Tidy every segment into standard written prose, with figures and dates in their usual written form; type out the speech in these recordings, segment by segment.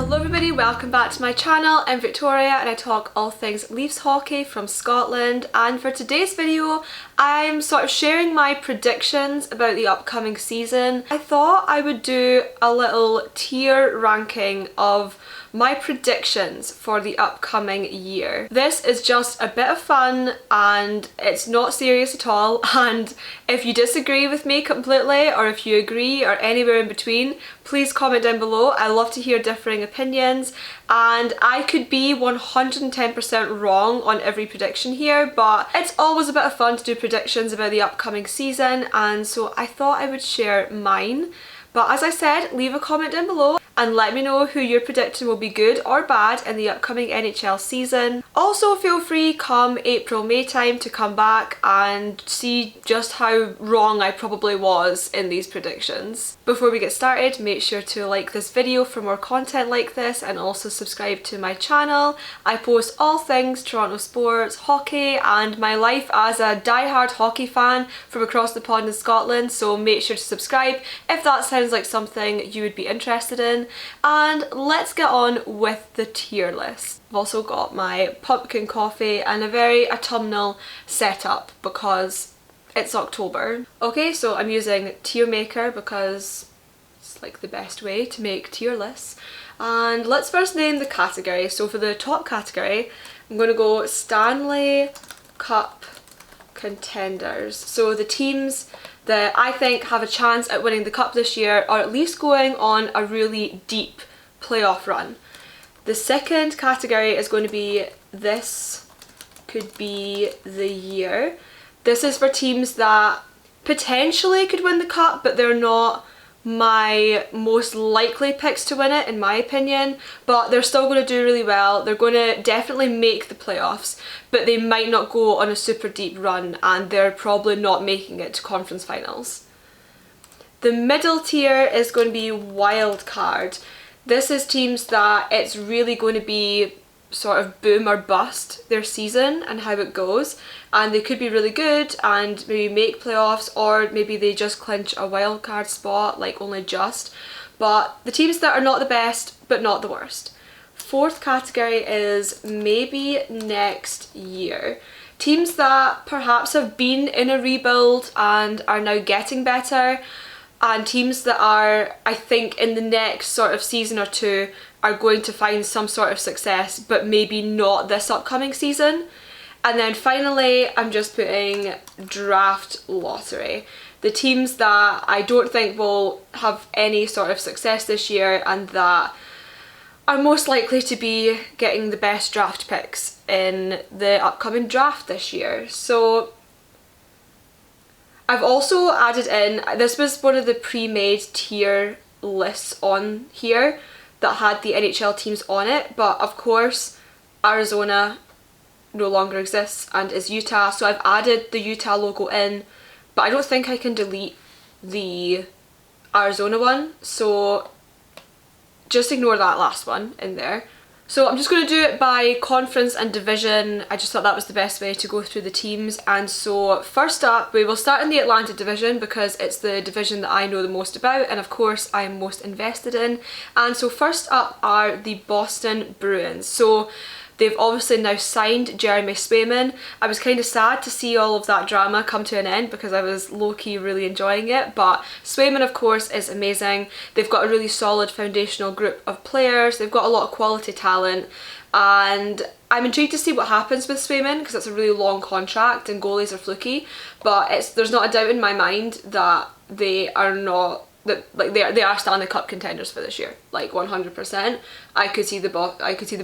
Hello everybody, welcome back to my channel. I'm Victoria and I talk all things Leafs hockey from Scotland, and for today's video I'm sort of sharing my predictions about the upcoming season. I thought I would do a little tier ranking of my predictions for the upcoming year. This is just a bit of fun and it's not serious at all, and if you disagree with me completely or if you agree or anywhere in between, please comment down below. I love to hear differing opinions, and I could be 110% wrong on every prediction here, but it's always a bit of fun to do predictions about the upcoming season, and so I thought I would share mine. But as I said, leave a comment down below and let me know who you're predicting will be good or bad in the upcoming NHL season. Also feel free come April, May time to come back and see just how wrong I probably was in these predictions. Before we get started, make sure to like this video for more content like this and also subscribe to my channel. I post all things Toronto sports, hockey and my life as a die-hard hockey fan from across the pond in Scotland, so make sure to subscribe if that sounds like something you would be interested in. And let's get on with the tier list. I've also got my pumpkin coffee and a very autumnal setup because it's October. Okay, so I'm using Tier Maker because it's like the best way to make tier lists. And let's first name the category. So for the top category, I'm going to go Stanley Cup contenders. So the teams that I think have a chance at winning the cup this year, or at least going on a really deep playoff run. The second category is going to be This Could Be the Year. This is for teams that potentially could win the cup, but they're not my most likely picks to win it in my opinion, but they're still going to do really well. They're going to definitely make the playoffs, but they might not go on a super deep run and they're probably not making it to conference finals. The middle tier is going to be wild card. This is teams that it's really going to be sort of boom or bust their season and how it goes, and they could be really good and maybe make playoffs, or maybe they just clinch a wild card spot, like only just. But the teams that are not the best but not the worst. Fourth category is maybe next year. Teams that perhaps have been in a rebuild and are now getting better, and teams that are, I think, in the next sort of season or two are going to find some sort of success, but maybe not this upcoming season. And then finally, I'm just putting draft lottery. The teams that I don't think will have any sort of success this year and that are most likely to be getting the best draft picks in the upcoming draft this year. So I've also added in, this was one of the pre-made tier lists on here that had the NHL teams on it, but of course Arizona no longer exists and is Utah, so I've added the Utah logo in, but I don't think I can delete the Arizona one, so just ignore that last one in there. So I'm just going to do it by conference and division. I just thought that was the best way to go through the teams. And so first up, we will start in the Atlantic division because it's the division that I know the most about and of course I'm most invested in. And so first up are the Boston Bruins. So they've obviously now signed Jeremy Swayman. I was kind of sad to see all of that drama come to an end because I was low-key really enjoying it, but Swayman of course is amazing. They've got a really solid foundational group of players, they've got a lot of quality talent, and I'm intrigued to see what happens with Swayman because it's a really long contract and goalies are fluky, but there's not a doubt in my mind that they are not they are Stanley Cup contenders for this year, like 100%. I could see the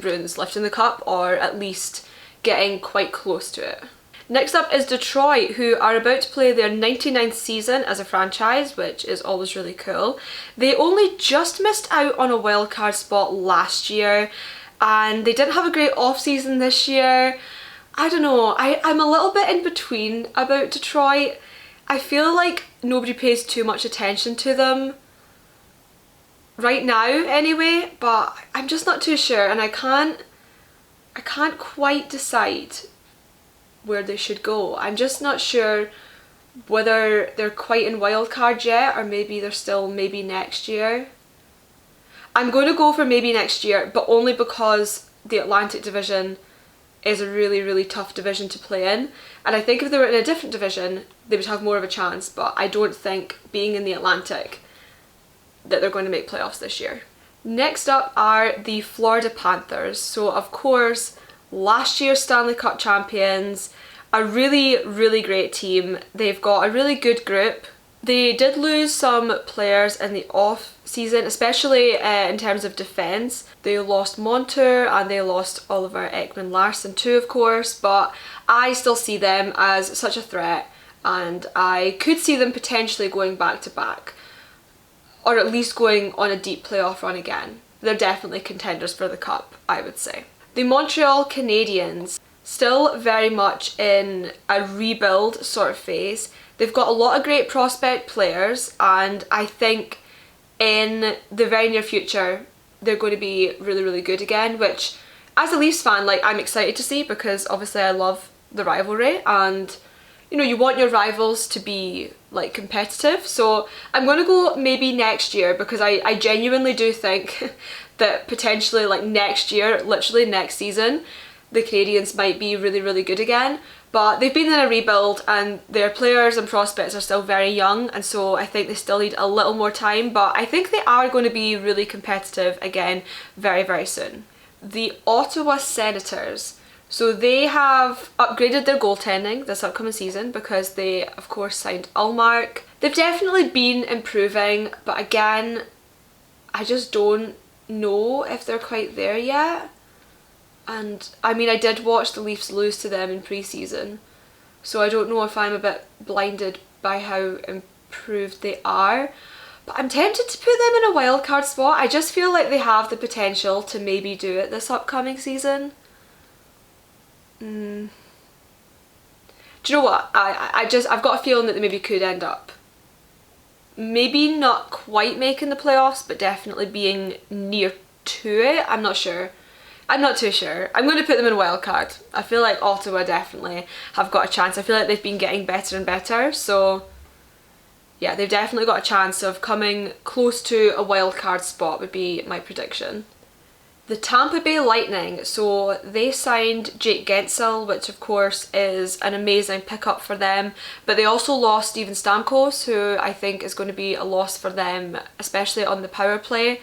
Bruins lifting the cup or at least getting quite close to it. Next up is Detroit, who are about to play their 99th season as a franchise, which is always really cool. They only just missed out on a wildcard spot last year and they didn't have a great off-season this year. I don't know, I'm a little bit in between about Detroit. I feel like nobody pays too much attention to them right now anyway, but I'm just not too sure, and I can't quite decide where they should go. I'm just not sure whether they're quite in wildcard yet or maybe they're still maybe next year. I'm going to go for maybe next year, but only because the Atlantic division is a really, really tough division to play in. And I think if they were in a different division, they would have more of a chance, but I don't think being in the Atlantic that they're going to make playoffs this year. Next up are the Florida Panthers. So of course, last year's Stanley Cup champions, a really, really great team. They've got a really good group. They did lose some players in the off season, especially in terms of defence. They lost Montour and they lost Oliver Ekman-Larsson too, of course, but I still see them as such a threat, and I could see them potentially going back to back, or at least going on a deep playoff run again. They're definitely contenders for the cup, I would say. The Montreal Canadiens, still very much in a rebuild sort of phase. They've got a lot of great prospect players, and I think in the very near future they're going to be really, really good again, which as a Leafs fan, like, I'm excited to see, because obviously I love the rivalry, and you know, you want your rivals to be like competitive. So I'm going to go maybe next year, because I genuinely do think that potentially like next year, literally next season, the Canadiens might be really, really good again. But they've been in a rebuild and their players and prospects are still very young, and so I think they still need a little more time, but I think they are going to be really competitive again very, very soon. The Ottawa Senators. So they have upgraded their goaltending this upcoming season because they of course signed Ullmark. They've definitely been improving, but again, I just don't know if they're quite there yet. And I mean, I did watch the Leafs lose to them in pre-season, so I don't know if I'm a bit blinded by how improved they are. But I'm tempted to put them in a wildcard spot. I just feel like they have the potential to maybe do it this upcoming season. Do you know what? I've got a feeling that they maybe could end up maybe not quite making the playoffs, but definitely being near to it. I'm not sure. I'm not too sure. I'm going to put them in wildcard. I feel like Ottawa definitely have got a chance. I feel like they've been getting better and better, so yeah, they've definitely got a chance of coming close to a wildcard spot would be my prediction. The Tampa Bay Lightning, so they signed Jake Gensel, which of course is an amazing pickup for them, but they also lost Steven Stamkos, who I think is going to be a loss for them, especially on the power play.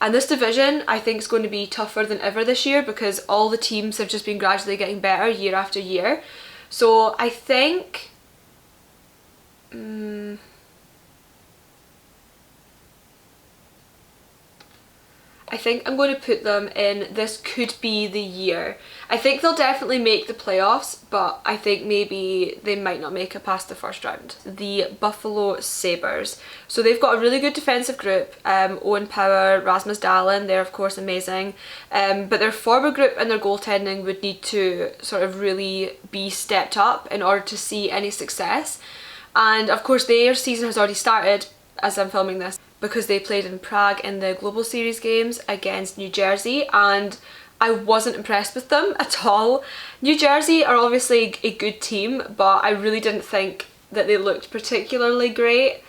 And this division I think is going to be tougher than ever this year, because all the teams have just been gradually getting better year after year. So I think I'm going to put them in, this could be the year. I think they'll definitely make the playoffs, but I think maybe they might not make it past the first round. The Buffalo Sabres. So they've got a really good defensive group. Owen Power, Rasmus Dahlin, they're of course amazing. But their forward group and their goaltending would need to sort of really be stepped up in order to see any success. And of course their season has already started as I'm filming this, because they played in Prague in the Global Series games against New Jersey, and I wasn't impressed with them at all. New Jersey are obviously a good team, but I really didn't think that they looked particularly great.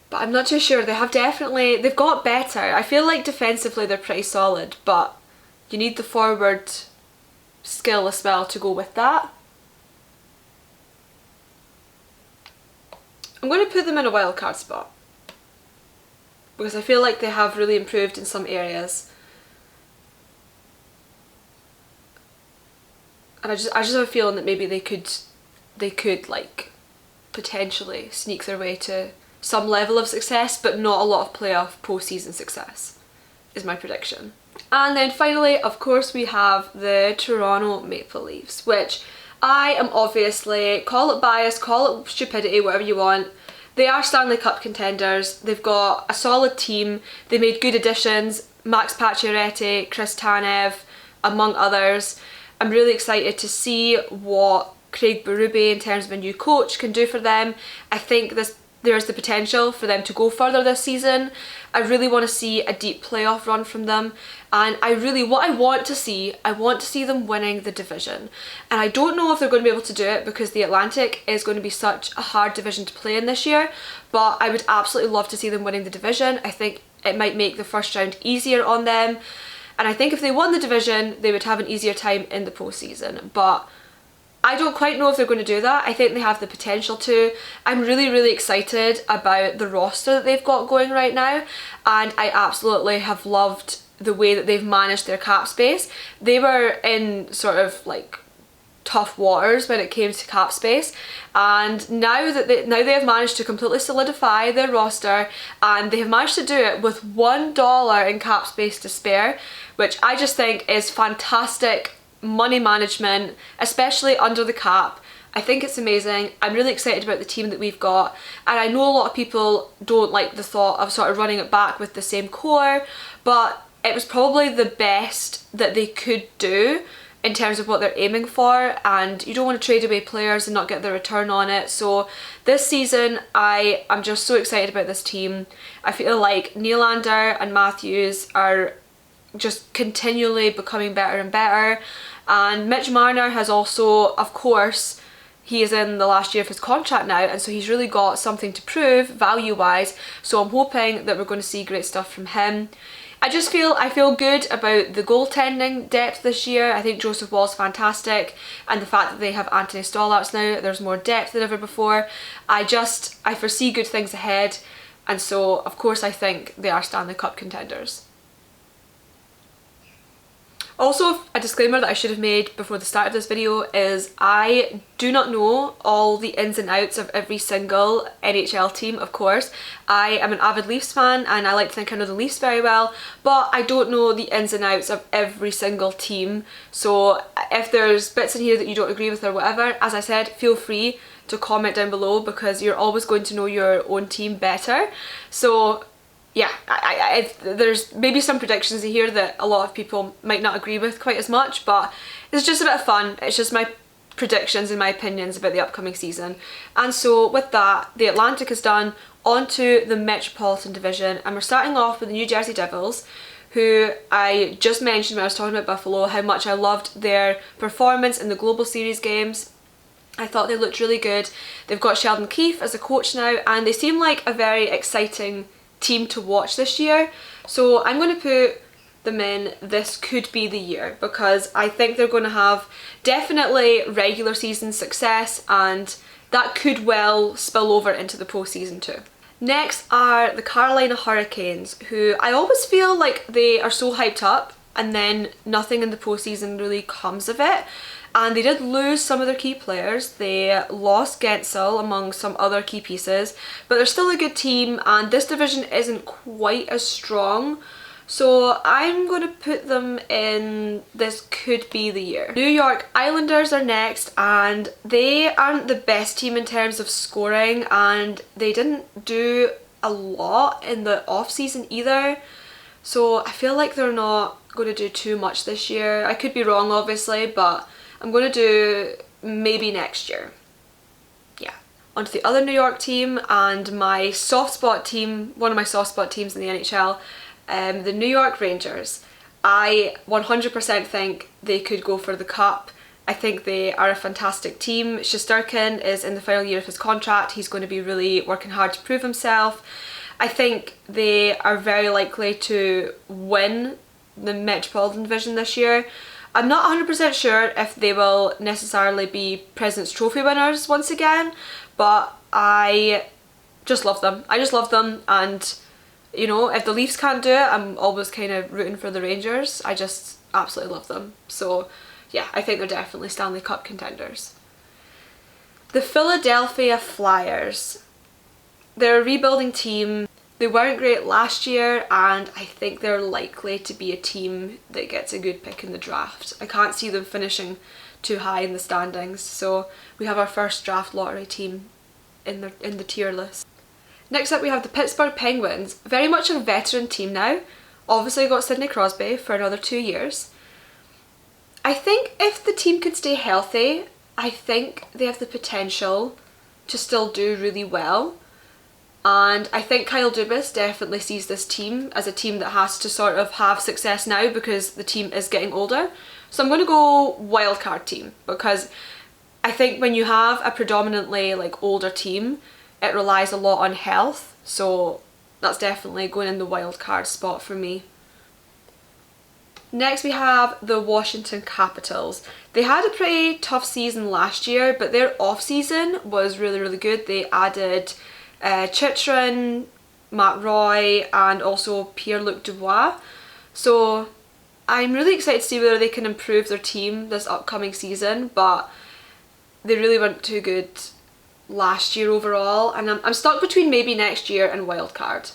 But I'm not too sure. They've got better. I feel like defensively they're pretty solid, but you need the forward skill as well to go with that. I'm going to put them in a wildcard spot, because I feel like they have really improved in some areas. And I just have a feeling that maybe they could like potentially sneak their way to some level of success, but not a lot of playoff postseason success, is my prediction. And then finally, of course, we have the Toronto Maple Leafs, which I am obviously, call it bias, call it stupidity, whatever you want. They are Stanley Cup contenders. They've got a solid team. They made good additions. Max Pacioretty, Chris Tanev, among others. I'm really excited to see what Craig Berube, in terms of a new coach, can do for them. I think this there's the potential for them to go further this season. I really want to see a deep playoff run from them, and what I want to see them winning the division. And I don't know if they're going to be able to do it because the Atlantic is going to be such a hard division to play in this year, but I would absolutely love to see them winning the division. I think it might make the first round easier on them, and I think if they won the division they would have an easier time in the postseason, but I don't quite know if they're going to do that. I think they have the potential to. I'm really excited about the roster that they've got going right now, and I absolutely have loved the way that they've managed their cap space. They were in sort of like tough waters when it came to cap space, and now they have managed to completely solidify their roster, and they have managed to do it with $1 in cap space to spare, which I just think is fantastic money management, especially under the cap. I think it's amazing. I'm really excited about the team that we've got, and I know a lot of people don't like the thought of sort of running it back with the same core, but it was probably the best that they could do in terms of what they're aiming for, and you don't want to trade away players and not get the return on it. So this season I am just so excited about this team. I feel like Nylander and Matthews are just continually becoming better and better, and Mitch Marner has also, of course, he is in the last year of his contract now, and so he's really got something to prove value wise, so I'm hoping that we're going to see great stuff from him. I feel good about the goaltending depth this year. I think Joseph Woll's fantastic, and the fact that they have Anthony Stollarts now, there's more depth than ever before. I foresee good things ahead, and so of course I think they are Stanley Cup contenders. Also, a disclaimer that I should have made before the start of this video is I do not know all the ins and outs of every single NHL team, of course. I am an avid Leafs fan and I like to think I know the Leafs very well, but I don't know the ins and outs of every single team. So if there's bits in here that you don't agree with or whatever, as I said, feel free to comment down below because you're always going to know your own team better. So yeah, there's maybe some predictions in here that a lot of people might not agree with quite as much, but it's just a bit of fun. It's just my predictions and my opinions about the upcoming season. And so with that, the Atlantic is done, on to the Metropolitan Division, and we're starting off with the New Jersey Devils, who I just mentioned when I was talking about Buffalo, how much I loved their performance in the Global Series games. I thought they looked really good. They've got Sheldon Keefe as a coach now, and they seem like a very exciting team to watch this year. So I'm going to put them in this could be the year, because I think they're going to have definitely regular season success, and that could well spill over into the postseason too. Next are the Carolina Hurricanes, who I always feel like they are so hyped up and then nothing in the postseason really comes of it. And they did lose some of their key players. They lost Gensel among some other key pieces, but they're still a good team, and this division isn't quite as strong. So I'm going to put them in this could be the year. New York Islanders are next, and they aren't the best team in terms of scoring, and they didn't do a lot in the off season either. So I feel like they're not going to do too much this year. I could be wrong obviously, but I'm going to do maybe next year. Yeah. On to the other New York team, and my soft spot team, one of my soft spot teams in the NHL, the New York Rangers. I 100% think they could go for the cup. I think they are a fantastic team. Shesterkin is in the final year of his contract. He's going to be really working hard to prove himself. I think they are very likely to win the Metropolitan Division this year. I'm not 100% sure if they will necessarily be President's Trophy winners once again, but I just love them. I just love them, and you know, if the Leafs can't do it, I'm always kind of rooting for the Rangers. I just absolutely love them. So yeah, I think they're definitely Stanley Cup contenders. The Philadelphia Flyers. They're a rebuilding team. They weren't great last year, and I think they're likely to be a team that gets a good pick in the draft. I can't see them finishing too high in the standings, so we have our first draft lottery team in the tier list. Next up we have the Pittsburgh Penguins, very much a veteran team now. Obviously got Sidney Crosby for another 2 years. I think if the team could stay healthy, I think they have the potential to still do really well. And I think Kyle Dubas definitely sees this team as a team that has to sort of have success now because the team is getting older. So I'm going to go wildcard team, because I think when you have a predominantly like older team, it relies a lot on health. So that's definitely going in the wildcard spot for me. Next we have the Washington Capitals. They had a pretty tough season last year, but their off season was really good. They added Chychrun, Matt Roy, and also Pierre-Luc Dubois. So I'm really excited to see whether they can improve their team this upcoming season, but they really weren't too good last year overall, and I'm stuck between maybe next year and wildcard.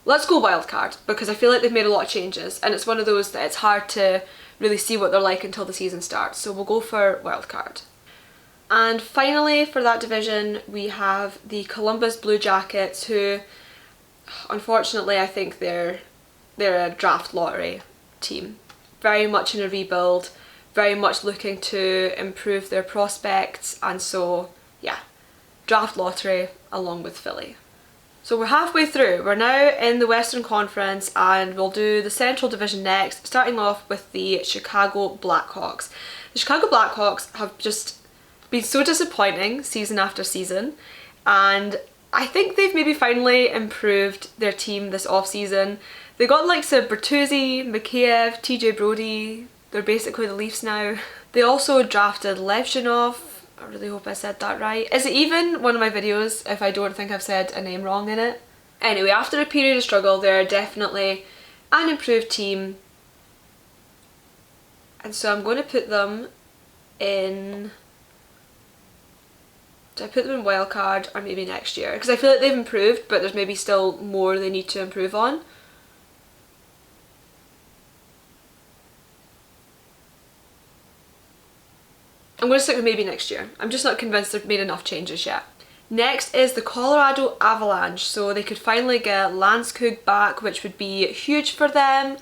Let's go wildcard, because I feel like they've made a lot of changes, and it's one of those that it's hard to really see what they're like until the season starts, so we'll go for wildcard. And finally, for that division, we have the Columbus Blue Jackets, who, unfortunately, I think they're a draft lottery team. Very much in a rebuild, very much looking to improve their prospects, and so, yeah, draft lottery along with Philly. So we're halfway through. We're now in the Western Conference, and we'll do the Central Division next, starting off with the Chicago Blackhawks. The Chicago Blackhawks have just been so disappointing season after season, and I think they've maybe finally improved their team this off-season. They got the likes of Bertuzzi, Mikheyev, TJ Brodie. They're basically the Leafs now. They also drafted Levchinov. I really hope I said that right. Is it even one of my videos if I don't think I've said a name wrong in it? Anyway, after a period of struggle, they're definitely an improved team. And so I'm going to put them in... Do I put them in wildcard or maybe next year? Because I feel like they've improved, but there's maybe still more they need to improve on. I'm going to stick with maybe next year. I'm just not convinced they've made enough changes yet. Next is the Colorado Avalanche. So they could finally get Landeskog back, which would be huge for them.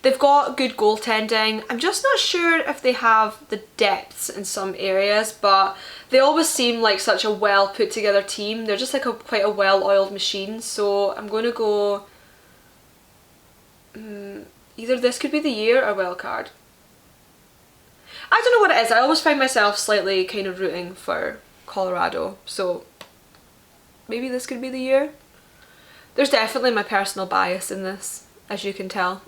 They've got good goaltending. I'm just not sure if they have the depths in some areas, but they always seem like such a well put together team. They're just like quite a well-oiled machine. So I'm going to go... either this could be the year or wildcard. I don't know what it is. I always find myself slightly kind of rooting for Colorado, so maybe this could be the year. There's definitely my personal bias in this, as you can tell,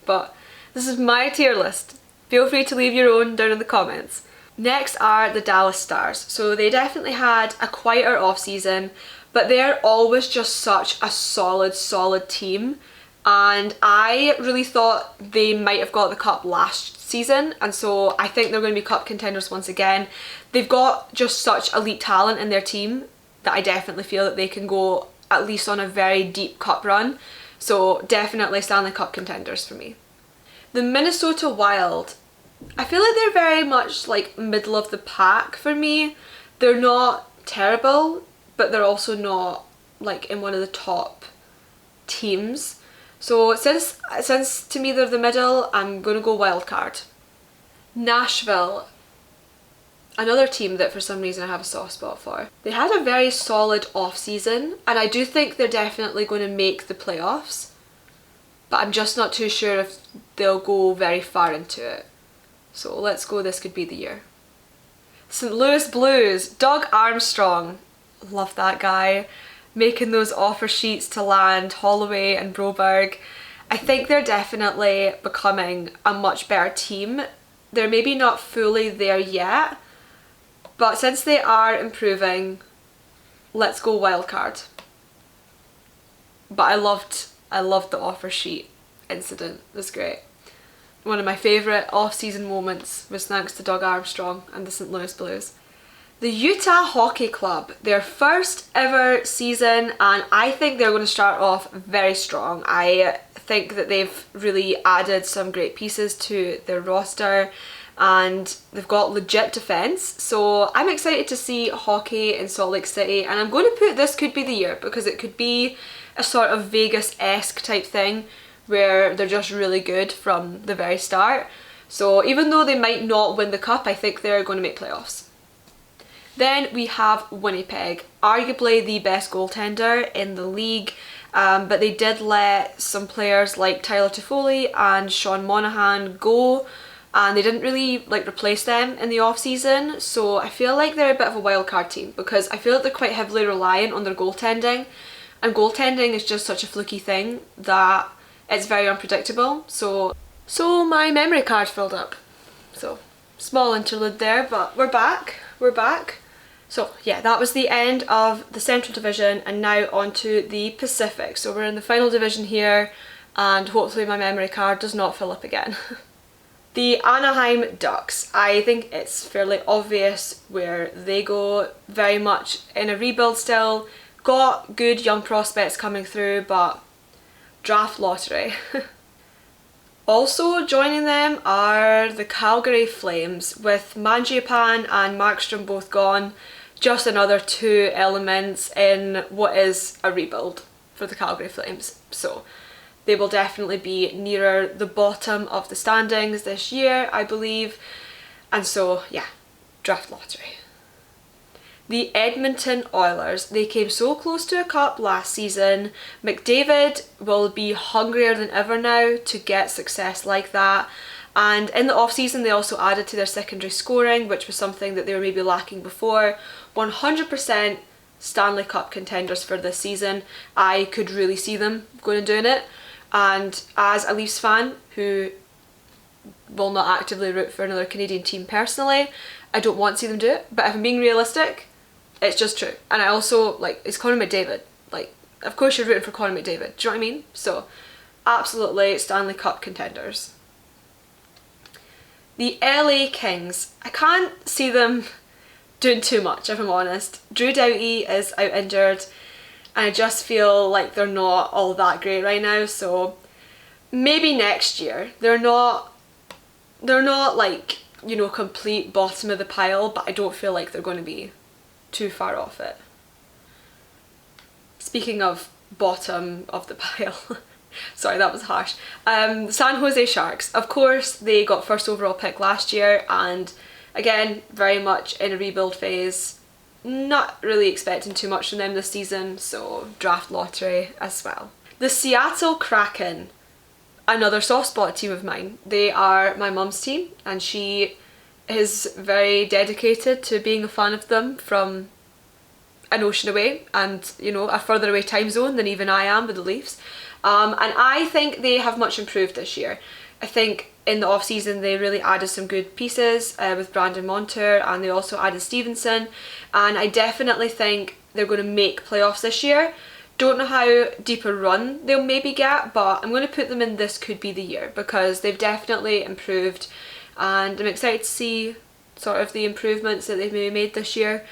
but this is my tier list. Feel free to leave your own down in the comments. Next are the Dallas Stars. So they definitely had a quieter off-season, but they're always just such a solid team. And I really thought they might have got the cup last season, and so I think they're going to be cup contenders once again. They've got just such elite talent in their team that I definitely feel that they can go at least on a very deep cup run. So definitely Stanley Cup contenders for me. The Minnesota Wild, I feel like they're very much like middle of the pack for me. They're not terrible, but they're also not like in one of the top teams. So since to me they're the middle, I'm going to go wildcard. Nashville, another team that for some reason I have a soft spot for. They had a very solid off-season, and I do think they're definitely going to make the playoffs, but I'm just not too sure if they'll go very far into it. So let's go, this could be the year. St. Louis Blues, Doug Armstrong, love that guy. Making those offer sheets to land Holloway and Broberg. I think they're definitely becoming a much better team. They're maybe not fully there yet, but since they are improving, let's go wildcard. But I loved the offer sheet incident. It was great. One of my favourite off-season moments was thanks to Doug Armstrong and the St. Louis Blues. The Utah Hockey Club, their first ever season, and I think they're going to start off very strong. I think that they've really added some great pieces to their roster, and they've got legit defence, so I'm excited to see hockey in Salt Lake City, and I'm going to put this could be the year, because it could be a sort of Vegas-esque type thing where they're just really good from the very start. So even though they might not win the cup, I think they're going to make playoffs. Then we have Winnipeg, arguably the best goaltender in the league, but they did let some players like Tyler Toffoli and Sean Monahan go, and they didn't really like replace them in the off season. So I feel like they're a bit of a wild card team because I feel like they're quite heavily reliant on their goaltending, and goaltending is just such a fluky thing that it's very unpredictable. So my memory card filled up. So small interlude there, but we're back. So yeah, that was the end of the Central Division, and now on to the Pacific. So we're in the final division here, and hopefully my memory card does not fill up again. The Anaheim Ducks. I think it's fairly obvious where they go, very much in a rebuild still. Got good young prospects coming through, but draft lottery. Also joining them are the Calgary Flames, with Mangiapane and Markstrom both gone. Just another two elements in what is a rebuild for the Calgary Flames. So they will definitely be nearer the bottom of the standings this year, I believe. And so yeah, draft lottery. The Edmonton Oilers, they came so close to a cup last season. McDavid will be hungrier than ever now to get success like that. And in the off-season they also added to their secondary scoring, which was something that they were maybe lacking before. 100% Stanley Cup contenders for this season. I could really see them going and doing it. And as a Leafs fan who will not actively root for another Canadian team personally, I don't want to see them do it. But if I'm being realistic, it's just true. And I also, like, it's Connor McDavid. Like, of course you're rooting for Connor McDavid. Do you know what I mean? So, absolutely Stanley Cup contenders. The LA Kings. I can't see them doing too much, if I'm honest. Drew Doughty is out injured, and I just feel like they're not all that great right now. So, maybe next year. They're not like, you know, complete bottom of the pile, but I don't feel like they're going to be too far off it. Speaking of bottom of the pile, sorry, that was harsh. San Jose Sharks, of course, they got first overall pick last year, and again, very much in a rebuild phase. Not really expecting too much from them this season, so draft lottery as well. The Seattle Kraken, another soft spot team of mine. They are my mum's team, and she is very dedicated to being a fan of them from an ocean away, and you know, a further away time zone than even I am with the Leafs. And I think they have much improved this year. I think in the off season they really added some good pieces with Brandon Montour, and they also added Stevenson, and I definitely think they're going to make playoffs this year. Don't know how deep a run they'll maybe get, but I'm going to put them in this could be the year because they've definitely improved, and I'm excited to see sort of the improvements that they've maybe made this year.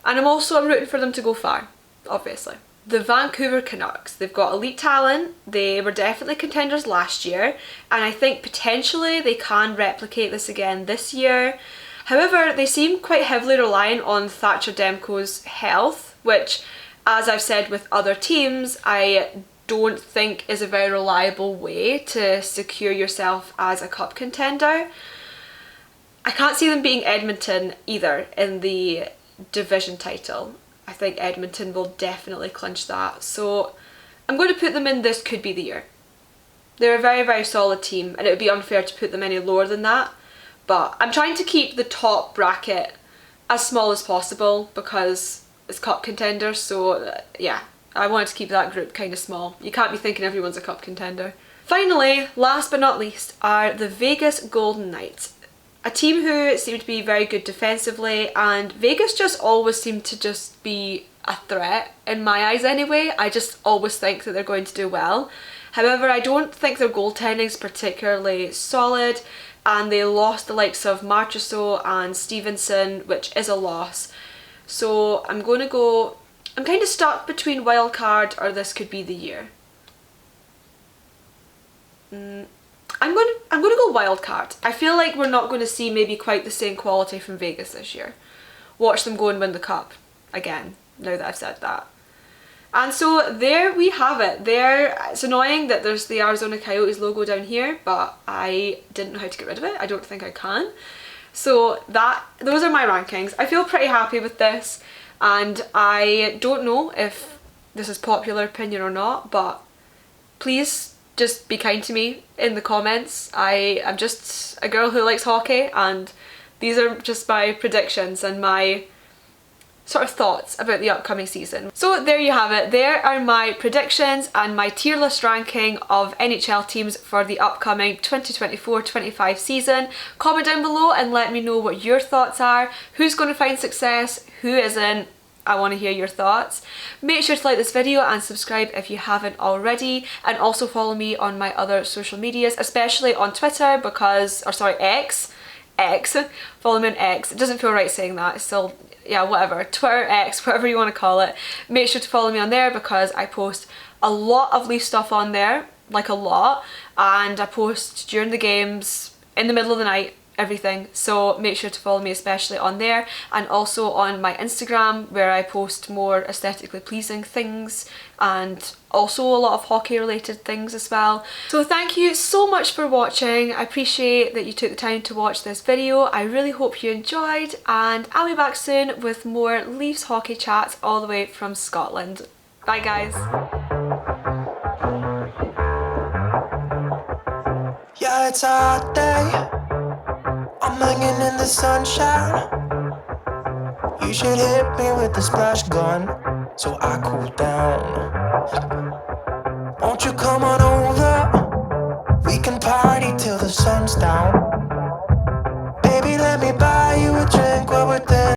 And I'm rooting for them to go far, obviously. The Vancouver Canucks, they've got elite talent. They were definitely contenders last year, and I think potentially they can replicate this again this year. However, they seem quite heavily reliant on Thatcher Demko's health, which, as I've said with other teams, I don't think is a very reliable way to secure yourself as a cup contender. I can't see them beating Edmonton either in the division title. I think Edmonton will definitely clinch that. So I'm going to put them in this could be the year. They're a very, very solid team, and it would be unfair to put them any lower than that. But I'm trying to keep the top bracket as small as possible because it's cup contenders. So yeah, I wanted to keep that group kind of small. You can't be thinking everyone's a cup contender. Finally, last but not least, are the Vegas Golden Knights. A team who seem to be very good defensively, and Vegas just always seem to just be a threat in my eyes anyway. I just always think that they're going to do well. However, I don't think their goaltending is particularly solid, and they lost the likes of Marchessault and Stevenson, which is a loss. So I'm kind of stuck between wildcard or this could be the year. I'm going to go wild card. I feel like we're not going to see maybe quite the same quality from Vegas this year. Watch them go and win the cup again, now that I've said that. And so there we have it. It's annoying that there's the Arizona Coyotes logo down here, but I didn't know how to get rid of it. I don't think I can. So those are my rankings. I feel pretty happy with this, and I don't know if this is popular opinion or not, but please just be kind to me in the comments. I am just a girl who likes hockey, and these are just my predictions and my sort of thoughts about the upcoming season. So there you have it. There are my predictions and my tier list ranking of NHL teams for the upcoming 2024-25 season. Comment down below and let me know what your thoughts are. Who's going to find success? Who isn't? I want to hear your thoughts. Make sure to like this video and subscribe if you haven't already, and also follow me on my other social medias, especially on Twitter because, or sorry, X, follow me on X. It doesn't feel right saying that, it's still, yeah, whatever, Twitter, X, whatever you want to call it. Make sure to follow me on there because I post a lot of Leaf stuff on there, like a lot, and I post during the games, in the middle of the night, everything. So make sure to follow me especially on there, and also on my Instagram where I post more aesthetically pleasing things and also a lot of hockey related things as well. So thank you so much for watching. I appreciate that you took the time to watch this video. I really hope you enjoyed, and I'll be back soon with more Leafs hockey chats all the way from Scotland. Bye guys. Yeah, it's a hot day. I'm hanging in the sunshine. You should hit me with the splash gun so I cool down.